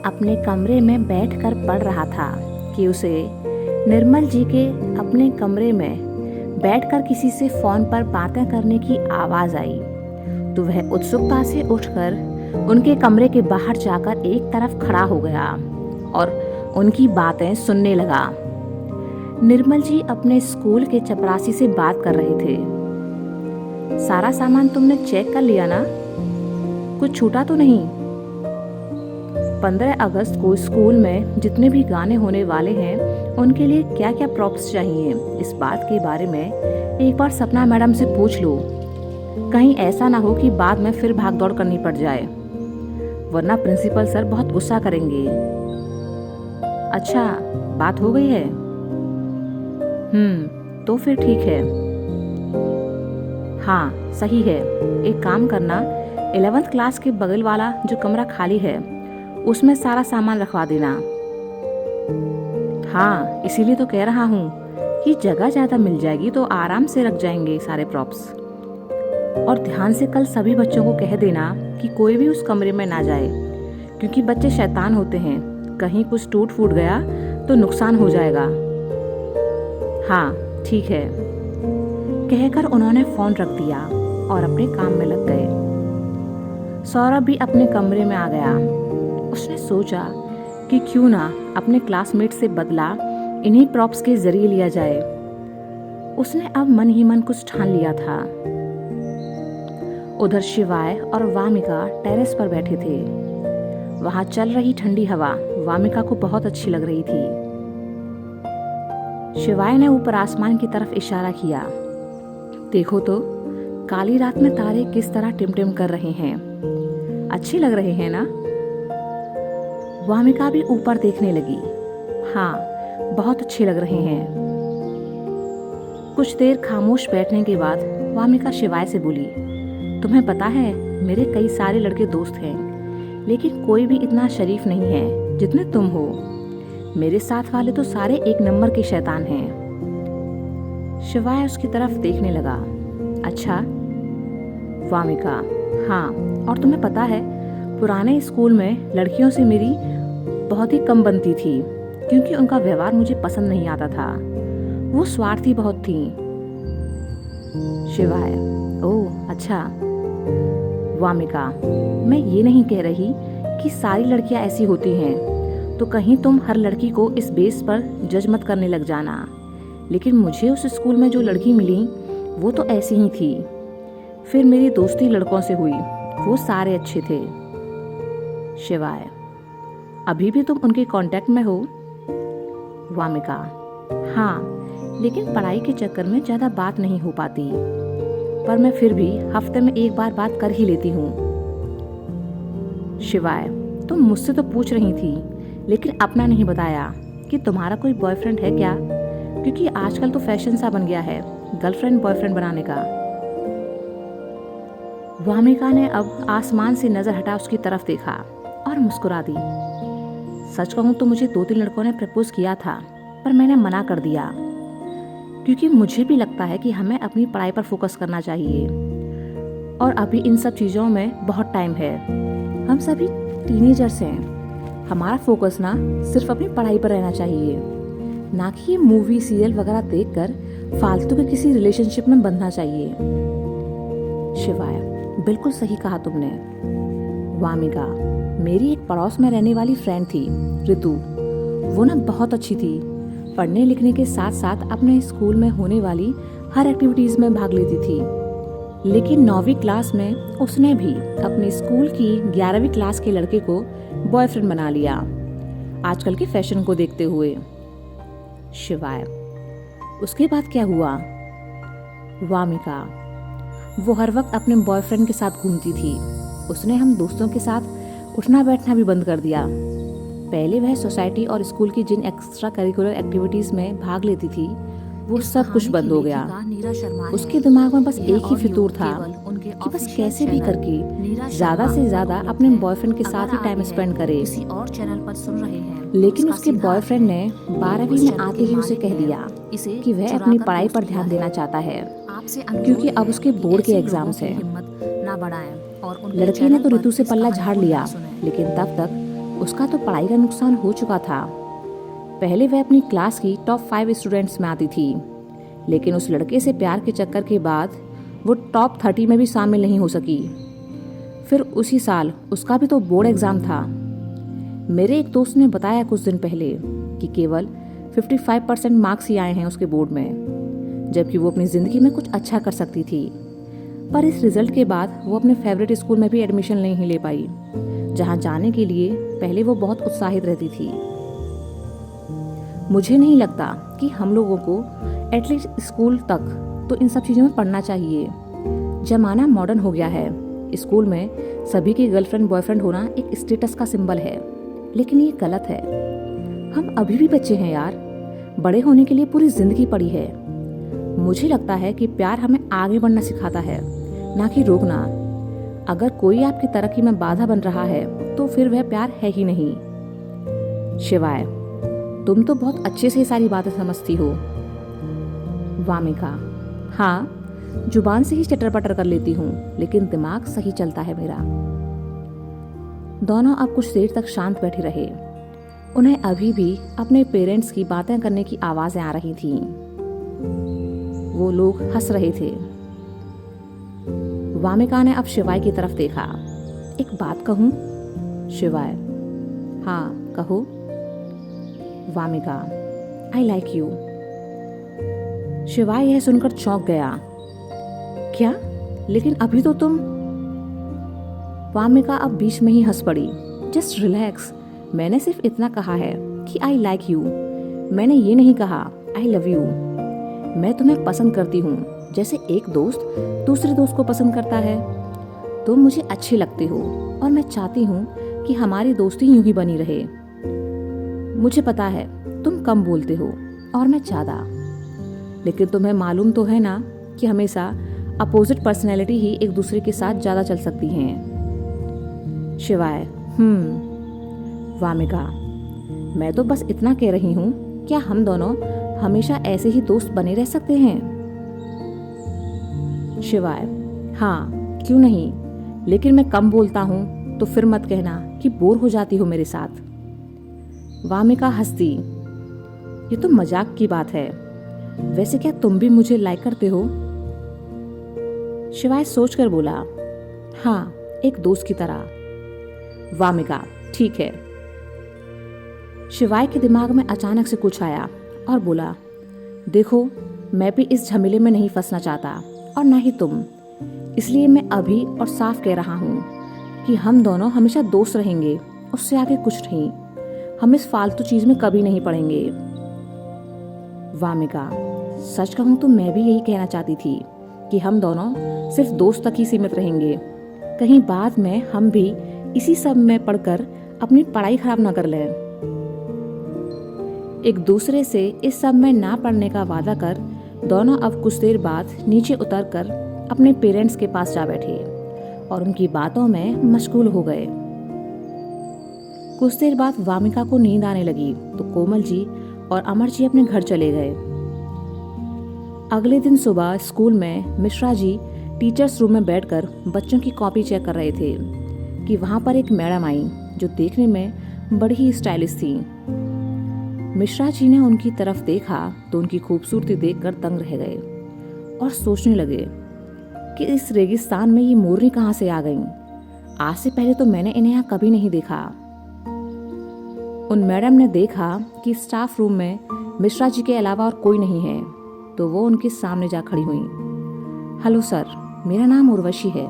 अपने कमरे में बैठकर पढ़ रहा था कि उसे निर्मल जी के अपने कमरे में बैठकर किसी से फ़ोन पर बातें करने की आवाज़ आई। तो वह उत्सुकता से उठकर उनके कमरे के बाहर जाकर एक तरफ खड़ा हो गया और उनकी बातें सुनने लगा। निर्मल जी अपने स्कूल के चपरासी से बात कर रहे थे। सारा सामान तुमने चेक कर लिया ना? कुछ छूटा तो नहीं? 15 अगस्त को स्कूल में जितने भी गाने होने वाले हैं उनके लिए क्या क्या प्रॉप्स चाहिए, इस बात के बारे में एक बार सपना मैडम से पूछ लो। कहीं ऐसा ना हो कि बाद में फिर भाग दौड़ करनी पड़ जाए, वरना प्रिंसिपल सर बहुत गुस्सा करेंगे। अच्छा, बात हो गई है? तो फिर ठीक है। हाँ सही है। एक काम करना, 11th क्लास के बगल वाला जो कमरा खाली है उसमें सारा सामान रखवा देना। हाँ, इसीलिए तो कह रहा हूँ कि जगह ज़्यादा मिल जाएगी तो आराम से रख जाएंगे सारे प्रॉप्स। और ध्यान से कल सभी बच्चों को कह देना कि कोई भी उस कमरे में ना जाए, क्योंकि बच्चे शैतान होते हैं। कहीं कुछ टूट फूट गया तो नुकसान हो जाएगा। हाँ ठीक है, कहकर उन्होंने फ़ोन रख दिया और अपने काम में लग गए। सौरभ भी अपने कमरे में आ गया। उसने सोचा कि क्यों ना अपने क्लासमेट से बदला इन्हीं प्रॉप्स के जरिए लिया जाए। उसने अब मन ही मन कुछ ठान लिया था। उधर शिवाय और वामिका टेरेस पर बैठे थे। वहां चल रही ठंडी हवा वामिका को बहुत अच्छी लग रही थी। शिवाय ने ऊपर आसमान की तरफ इशारा किया। देखो तो, काली रात में तारे किस तरह टिमटिम कर रहे हैं। अच्छे लग रहे हैं ना? वामिका भी ऊपर देखने लगी। हाँ, बहुत अच्छे लग रहे हैं। कुछ देर खामोश बैठने के बाद वामिका शिवाय से बोली, तुम्हें पता है मेरे कई सारे लड़के दोस्त हैं, लेकिन कोई भी इतना शरीफ नहीं है जितने तुम हो। मेरे साथ वाले तो सारे एक नंबर के शैतान हैं। शिवाय उसकी तरफ देखने लगा। अच्छा वामिका, हाँ, और तुम्हें पता है पुराने स्कूल में लड़कियों से मेरी बहुत ही कम बनती थी, क्योंकि उनका व्यवहार मुझे पसंद नहीं आता था। वो स्वार्थी बहुत थी। शिवाय, ओह अच्छा। वामिका, मैं ये नहीं कह रही कि सारी लड़कियां ऐसी होती हैं, तो कहीं तुम हर लड़की को इस बेस पर जज मत करने लग जाना। लेकिन मुझे उस स्कूल में जो लड़की मिली वो तो ऐसी ही थी। फिर मेरी दोस्ती लड़कों से हुई, वो सारे अच्छे थे। शिवाय, अभी भी तुम उनके कांटेक्ट में हो? वामिका, हाँ, लेकिन पढ़ाई के चक्कर में ज़्यादा बात नहीं हो पाती, पर मैं फिर भी हफ्ते में एक बार बात कर ही लेती हूँ। शिवाय, तुम मुझसे तो पूछ रही थी, लेकिन अपना नहीं बताया कि तुम्हारा कोई बॉयफ्रेंड है क्या? क्योंकि आजकल तो फैशन सा बन गया है गर्लफ्रेंड बॉयफ्रेंड बनाने का। वामिका ने अब आसमान से नजर हटा उसकी तरफ देखा और मुस्कुरा दी। सच कहूं तो मुझे 2-3 लड़कों ने प्रपोज किया था, पर मैंने मना कर दिया, क्योंकि मुझे भी लगता है कि हमें अपनी पढ़ाई पर फोकस करना चाहिए और अभी इन सब चीज़ों में बहुत टाइम है। हम सभी टीनेजर्स हैं। हमारा फोकस ना सिर्फ अपनी पढ़ाई पर रहना चाहिए, ना कि ये मूवी सीरियल वगैरह देखकर फालतू के किसी रिलेशनशिप में बंधना चाहिए। शिवाय, बिल्कुल सही कहा तुमने। वामिका, मेरी एक पड़ोस में रहने वाली फ्रेंड थी ऋतु। वो ना बहुत अच्छी थी। पढ़ने लिखने के साथ साथ अपने स्कूल में होने वाली हर एक्टिविटीज में भाग लेती थी। लेकिन 9वीं क्लास में उसने भी अपने स्कूल की 11वीं क्लास के लड़के को बॉयफ्रेंड बना लिया, आजकल के फैशन को देखते हुए। शिवाय, उसके बाद क्या हुआ? वामिका, वो हर वक्त अपने बॉयफ्रेंड के साथ घूमती थी। उसने हम दोस्तों के साथ उठना बैठना भी बंद कर दिया। पहले वह सोसाइटी और स्कूल की जिन एक्स्ट्रा करिकुलर एक्टिविटीज में भाग लेती थी वो सब कुछ बंद हो गया। उसके दिमाग में बस एक ही फितूर था कि बस कैसे भी करके ज्यादा से ज्यादा अपने बॉयफ्रेंड के साथ ही टाइम स्पेंड करे। लेकिन उसके बॉयफ्रेंड ने 12वीं में आते ही उसे कह दिया कि वह अपनी पढ़ाई पर ध्यान देना चाहता है, क्योंकि अब उसके बोर्ड के एग्जाम्स हैं। लड़के ने तो ऋतु से पल्ला झाड़ लिया, लेकिन तब तक उसका तो पढ़ाई का नुकसान हो चुका था। पहले वह अपनी क्लास की टॉप 5 स्टूडेंट्स में आती थी, लेकिन उस लड़के से प्यार के चक्कर के बाद वो टॉप 30 में भी शामिल नहीं हो सकी। फिर उसी साल उसका भी तो बोर्ड एग्ज़ाम था। मेरे एक दोस्त ने बताया कुछ दिन पहले कि केवल 55% मार्क्स ही आए हैं उसके बोर्ड में, जबकि वो अपनी ज़िंदगी में कुछ अच्छा कर सकती थी। पर इस रिज़ल्ट के बाद वो अपने फेवरेट स्कूल में भी एडमिशन नहीं ले पाई, जहाँ जाने के लिए पहले वो बहुत उत्साहित रहती थी। मुझे नहीं लगता कि हम लोगों को एटलीस्ट स्कूल तक तो इन सब चीज़ों में पढ़ना चाहिए। ज़माना मॉडर्न हो गया है। स्कूल में सभी की गर्लफ्रेंड बॉयफ्रेंड होना एक स्टेटस का सिंबल है, लेकिन ये गलत है। हम अभी भी बच्चे हैं यार, बड़े होने के लिए पूरी जिंदगी पड़ी है। मुझे लगता है कि प्यार हमें आगे बढ़ना सिखाता है, ना कि रोकना। अगर कोई आपकी तरक्की में बाधा बन रहा है तो फिर वह प्यार है ही नहीं। शिवाय, तुम तो बहुत अच्छे से ये सारी बातें समझती हो। वामिका, हाँ, जुबान से ही चटर पटर कर लेती हूँ, लेकिन दिमाग सही चलता है मेरा। दोनों अब कुछ देर तक शांत बैठे रहे। उन्हें अभी भी अपने पेरेंट्स की बातें करने की आवाज़ें आ रही थीं। वो लोग हंस रहे थे। वामिका ने अब शिवाय की तरफ देखा। एक बात कहूँ? शिवाय, हाँ कहो। Wamiqa, I like you. शिवाय यह सुनकर चौंक गया। क्या? लेकिन अभी तो तुम। वामिका अब बीच में ही हंस पड़ी। जस्ट रिलैक्स, मैंने सिर्फ इतना कहा है कि आई लाइक यू। मैंने ये नहीं कहा आई लव यू। मैं तुम्हें पसंद करती हूँ, जैसे एक दोस्त दूसरे दोस्त को पसंद करता है। तुम मुझे अच्छे लगते हो और मैं चाहती हूँ कि हमारी दोस्ती यूं ही बनी रहे। मुझे पता है तुम कम बोलते हो और मैं ज़्यादा, लेकिन तुम्हें मालूम तो है ना कि हमेशा अपोजिट पर्सनैलिटी ही एक दूसरे के साथ ज़्यादा चल सकती हैं। शिवाय, वामिका, मैं तो बस इतना कह रही हूँ, क्या हम दोनों हमेशा ऐसे ही दोस्त बने रह सकते हैं? शिवाय, हाँ क्यों नहीं, लेकिन मैं कम बोलता हूँ तो फिर मत कहना कि बोर हो जाती हो मेरे साथ। वामिका हंसती। ये तो मजाक की बात है। वैसे क्या तुम भी मुझे लाइक करते हो? शिवाय सोचकर बोला, हाँ, एक दोस्त की तरह। वामिका, ठीक है। शिवाय के दिमाग में अचानक से कुछ आया और बोला, देखो, मैं भी इस झमेले में नहीं फंसना चाहता और ना ही तुम। इसलिए मैं अभी और साफ कह रहा हूँ कि हम दोनों हमेशा दोस्त रहेंगे, उससे आगे कुछ नहीं। हम इस फालतू चीज में कभी नहीं पड़ेंगे। वामिका, सच कहूँ तो मैं भी यही कहना चाहती थी कि हम दोनों सिर्फ दोस्त तक ही सीमित रहेंगे। कहीं बाद में हम भी इसी सब में पढ़कर अपनी पढ़ाई खराब ना कर लें। एक दूसरे से इस सब में ना पढ़ने का वादा कर दोनों अब कुछ देर बाद नीचे उतरकर अपने पेरेंट्स के पास जा बैठे और उनकी बातों में मशगूल हो गए। कुछ देर बाद वामिका को नींद आने लगी तो कोमल जी और अमर जी अपने घर चले गए। अगले दिन सुबह स्कूल में मिश्रा जी टीचर्स रूम में बैठकर बच्चों की कॉपी चेक कर रहे थे कि वहां पर एक मैडम आई जो देखने में बड़ी ही स्टाइलिश थी। मिश्रा जी ने उनकी तरफ देखा तो उनकी खूबसूरती देखकर दंग रह गए और सोचने लगे कि इस रेगिस्तान में ये मोरनी कहाँ से आ गईं? आज से पहले तो मैंने इन्हें यहाँ कभी नहीं देखा। उन मैडम ने देखा कि स्टाफ रूम में मिश्रा जी के अलावा और कोई नहीं है तो वो उनके सामने जा खड़ी हुई। हेलो सर, मेरा नाम उर्वशी है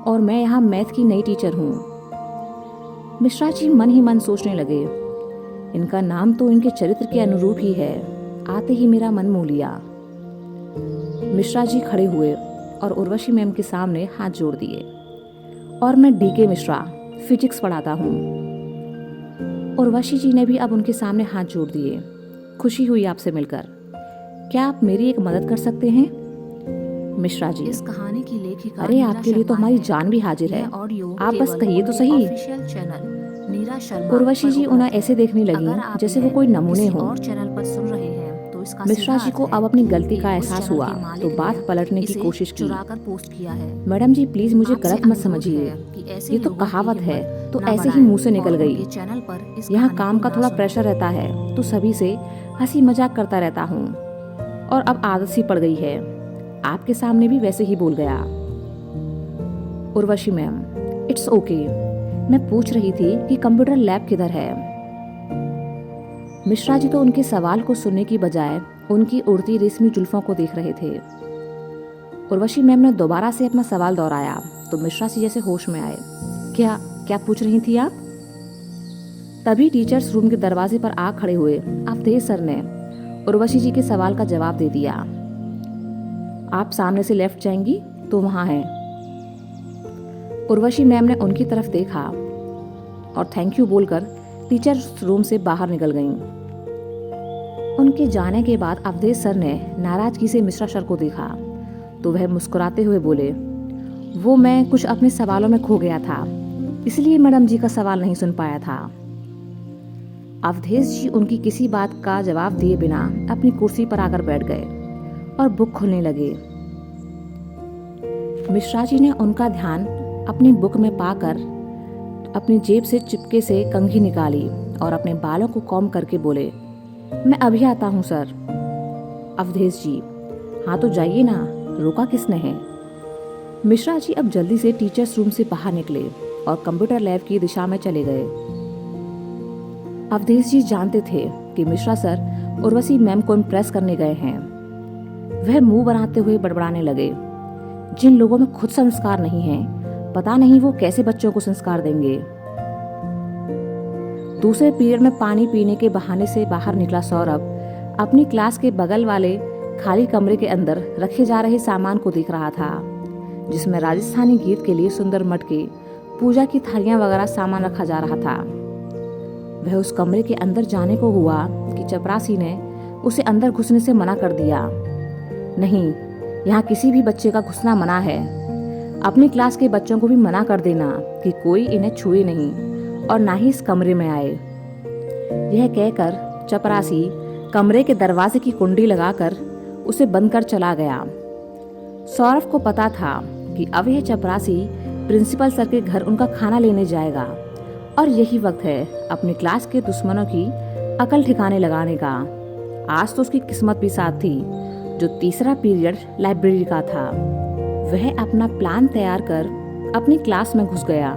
और मैं यहाँ मैथ की नई टीचर हूँ। मिश्रा जी मन ही मन सोचने लगे, इनका नाम तो इनके चरित्र के अनुरूप ही है। आते ही मेरा मन मोह लिया। मिश्रा जी खड़े हुए और उर्वशी मैम के सामने हाथ जोड़ दिए। और मैं डीके मिश्रा, फिजिक्स पढ़ाता हूँ। उर्वशी जी ने भी अब उनके सामने हाथ जोड़ दिए। खुशी हुई आपसे मिलकर। क्या आप मेरी एक मदद कर सकते हैं? मिश्रा जी, इस कहानी की लेखिका अरे आपके लिए तो हमारी जान भी हाजिर है, आप बस कहिए तो सही। ऑफिशियल चैनल नीरा शर्मा उर्वशी जी उन्हें ऐसे देखने लगी जैसे वो कोई नमूने हो। और चैनल पर सुन रहे हैं तो इसका मिश्रा सीधा जी को अर्थ है अब अपनी गलती कि का उस एहसास चैनल हुआ के मालिक तो ने बात पलटने की इसे कोशिश की। चुराकर पोस्ट किया है। मैडम जी प्लीज मुझे आपसे गलत मत अनुरोध समझिए, है कि ऐसे ये तो लोगों की कहावत है हिम्मत तो ना ऐसे ही बढ़ाएं मुंह से निकल और गई। उनके चैनल पर इस यहाँ कहानी काम को का ना थोड़ा सुनें। प्रेशर रहता है तो सभी से हंसी मजाक करता रहता हूँ और अब आदत सी पड़ गई है। आपके सामने भी वैसे ही बोल गया। उर्वशी मैम इट्स ओके, मैं पूछ रही थी कि कंप्यूटर लैब किधर है। मिश्रा जी तो उनके सवाल को सुनने की बजाय उनकी उड़ती रेशमी जुल्फों को देख रहे थे। उर्वशी मैम ने दोबारा से अपना सवाल दोहराया तो मिश्रा जी जैसे होश में आए। क्या क्या पूछ रही थी आप? तभी टीचर्स रूम के दरवाजे पर आ खड़े हुए अवधेश सर ने उर्वशी जी के सवाल का जवाब दे दिया। आप सामने से लेफ्ट जाएंगी तो वहां है। उर्वशी मैम ने उनकी तरफ देखा और थैंक यू बोलकर टीचर्स रूम से बाहर निकल गईं। उनके जाने के बाद अवधेश सर ने नाराजगी से मिश्रा सर को देखा तो वह मुस्कुराते हुए बोले, वो मैं कुछ अपने सवालों में खो गया था इसलिए मैडम जी का सवाल नहीं सुन पाया था। अवधेश जी उनकी किसी बात का जवाब दिए बिना अपनी कुर्सी पर आकर बैठ गए और बुक खोलने लगे। मिश्रा जी ने उनका ध्यान अपनी बुक में पाकर अपनी जेब से चिपके से कंघी निकाली और अपने बालों को कॉम्ब करके बोले, मैं अभी आता हूँ सर। अवधेश जी, हाँ तो जाइए ना, रोका किसने है। मिश्रा जी अब जल्दी से टीचर्स रूम से बाहर निकले और कंप्यूटर लैब की दिशा में चले गए। अवधेश जी जानते थे कि मिश्रा सर उर्वशी मैम को इम्प्रेस करने गए हैं। वह मुंह बनाते हुए बड़बड़ाने लगे, जिन लोगों में खुद संस्कार नहीं है पता नहीं वो कैसे बच्चों को संस्कार देंगे। दूसरे पीरियड में पानी पीने के बहाने से बाहर निकला सौरभ अपनी क्लास के बगल वाले खाली कमरे के अंदर रखे जा रहे सामान को देख रहा था, जिसमें राजस्थानी गीत के लिए सुंदर मटके, पूजा की थालियां वगैरह सामान रखा जा रहा था। वह उस कमरे के अंदर जाने को हुआ कि चपरासी ने उसे अंदर घुसने से मना कर दिया। नहीं, यहाँ किसी भी बच्चे का घुसना मना है। अपनी क्लास के बच्चों को भी मना कर देना कि कोई इन्हें छुए नहीं और ना ही इस कमरे में आए। यह कहकर चपरासी कमरे के दरवाजे की कुंडी लगाकर उसे बंद कर चला गया। सौरभ को पता था कि अब यह चपरासी प्रिंसिपल सर के घर उनका खाना लेने जाएगा और यही वक्त है अपनी क्लास के दुश्मनों की अकल ठिकाने लगाने का। आज तो उसकी किस्मत भी साथ थी जो तीसरा पीरियड लाइब्रेरी का था। वह अपना प्लान तैयार कर अपनी क्लास में घुस गया।